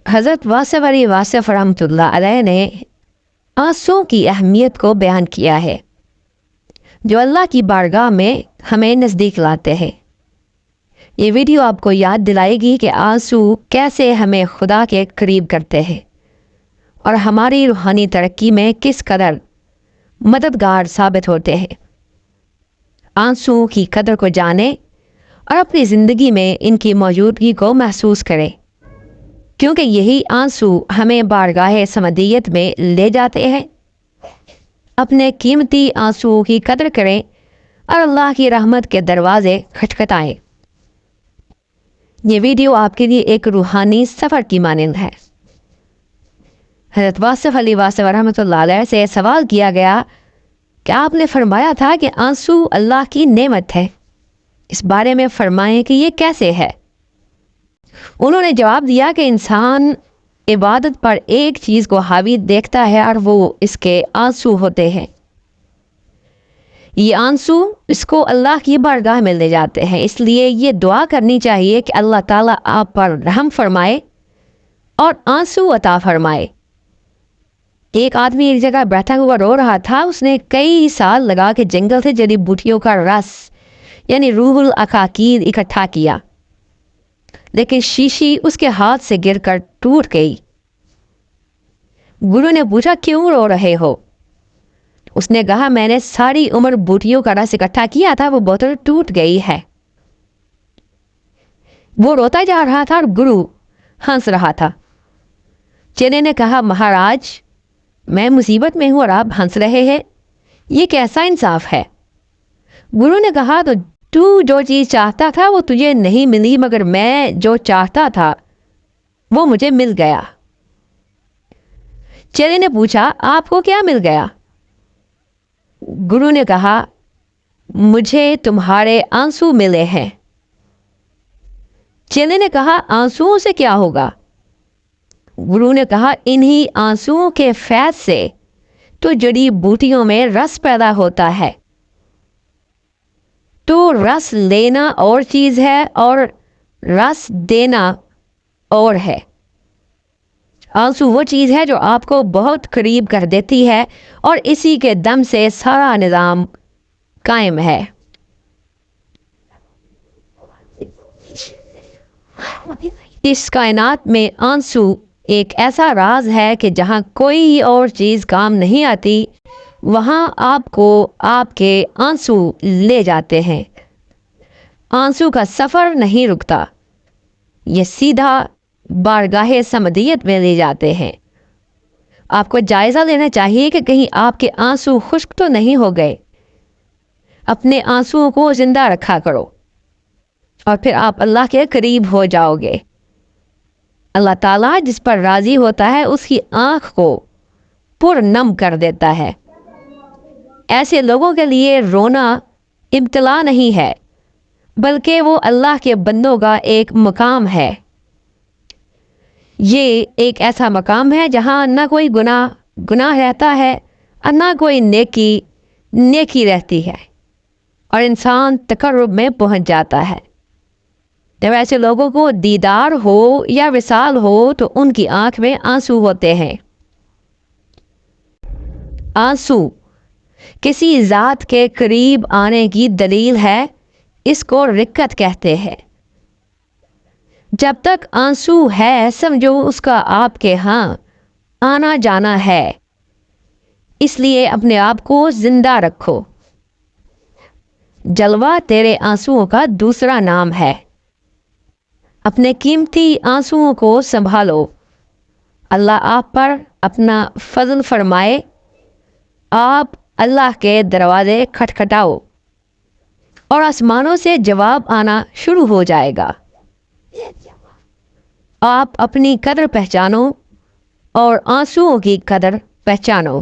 حضرت واصف علی واصف رحمۃ اللہ علیہ نے آنسوؤں کی اہمیت کو بیان کیا ہے جو اللہ کی بارگاہ میں ہمیں نزدیک لاتے ہیں۔ یہ ویڈیو آپ کو یاد دلائے گی کہ آنسو کیسے ہمیں خدا کے قریب کرتے ہیں اور ہماری روحانی ترقی میں کس قدر مددگار ثابت ہوتے ہیں۔ آنسو کی قدر کو جانیں اور اپنی زندگی میں ان کی موجودگی کو محسوس کریں، کیونکہ یہی آنسو ہمیں بارگاہ سمدیت میں لے جاتے ہیں۔ اپنے قیمتی آنسو کی قدر کریں اور اللہ کی رحمت کے دروازے کھٹکھٹائیں۔ یہ ویڈیو آپ کے لیے ایک روحانی سفر کی مانند ہے۔ حضرت واصف علی واصف رحمۃ اللہ علیہ سے سوال کیا گیا کہ آپ نے فرمایا تھا کہ آنسو اللہ کی نعمت ہے، اس بارے میں فرمائیں کہ یہ کیسے ہے؟ انہوں نے جواب دیا کہ انسان عبادت پر ایک چیز کو حاوی دیکھتا ہے اور وہ اس کے آنسو ہوتے ہیں۔ یہ آنسو اس کو اللہ کی بارگاہ میں لے جاتے ہیں، اس لیے یہ دعا کرنی چاہیے کہ اللہ تعالیٰ آپ پر رحم فرمائے اور آنسو عطا فرمائے۔ ایک آدمی ایک جگہ بیٹھا ہوا رو رہا تھا۔ اس نے کئی سال لگا کے جنگل سے جڑی بوٹیوں کا رس یعنی روح العقاقیر اکٹھا کیا، لیکن شیشی اس کے ہاتھ سے گر کر ٹوٹ گئی۔ گرو نے پوچھا کیوں رو رہے ہو؟ اس نے کہا میں نے ساری عمر بوٹیوں کا رس اکٹھا کیا تھا، وہ بوتل ٹوٹ گئی ہے۔ وہ روتا جا رہا تھا اور گرو ہنس رہا تھا۔ چیلے نے کہا مہاراج میں مصیبت میں ہوں اور آپ ہنس رہے ہیں، یہ کیسا انصاف ہے؟ گرو نے کہا تو جو چیز چاہتا تھا وہ تجھے نہیں ملی، مگر میں جو چاہتا تھا وہ مجھے مل گیا۔ چیلے نے پوچھا آپ کو کیا مل گیا؟ گرو نے کہا مجھے تمہارے آنسو ملے ہیں۔ چیلے نے کہا آنسوؤں سے کیا ہوگا؟ گرو نے کہا انہی آنسوؤں کے فیض سے تو جڑی بوٹیوں میں رس پیدا ہوتا ہے۔ تو رس لینا اور چیز ہے اور رس دینا اور ہے۔ آنسو وہ چیز ہے جو آپ کو بہت قریب کر دیتی ہے اور اسی کے دم سے سارا نظام قائم ہے۔ اس کائنات میں آنسو ایک ایسا راز ہے کہ جہاں کوئی اور چیز کام نہیں آتی وہاں آپ کو آپ کے آنسو لے جاتے ہیں۔ آنسو کا سفر نہیں رکتا، یہ سیدھا بارگاہ سمدیت میں لے جاتے ہیں۔ آپ کو جائزہ لینا چاہیے کہ کہیں آپ کے آنسو خشک تو نہیں ہو گئے۔ اپنے آنسوؤں کو زندہ رکھا کرو اور پھر آپ اللہ کے قریب ہو جاؤ گے۔ اللہ تعالیٰ جس پر راضی ہوتا ہے اس کی آنکھ کو پر نم کر دیتا ہے۔ ایسے لوگوں کے لیے رونا ابتلا نہیں ہے، بلکہ وہ اللہ کے بندوں کا ایک مقام ہے۔ یہ ایک ایسا مقام ہے جہاں نہ کوئی گناہ رہتا ہے اور نہ کوئی نیکی رہتی ہے اور انسان تقرب میں پہنچ جاتا ہے۔ جب ایسے لوگوں کو دیدار ہو یا وصال ہو تو ان کی آنکھ میں آنسو ہوتے ہیں۔ آنسو کسی ذات کے قریب آنے کی دلیل ہے، اس کو رقت کہتے ہیں۔ جب تک آنسو ہے سمجھو اس کا آپ کے ہاں آنا جانا ہے، اس لیے اپنے آپ کو زندہ رکھو۔ جلوہ تیرے آنسوؤں کا دوسرا نام ہے۔ اپنے قیمتی آنسوؤں کو سنبھالو۔ اللہ آپ پر اپنا فضل فرمائے۔ آپ اللہ کے دروازے کھٹکھٹاؤ اور آسمانوں سے جواب آنا شروع ہو جائے گا۔ آپ اپنی قدر پہچانو اور آنسوؤں کی قدر پہچانو۔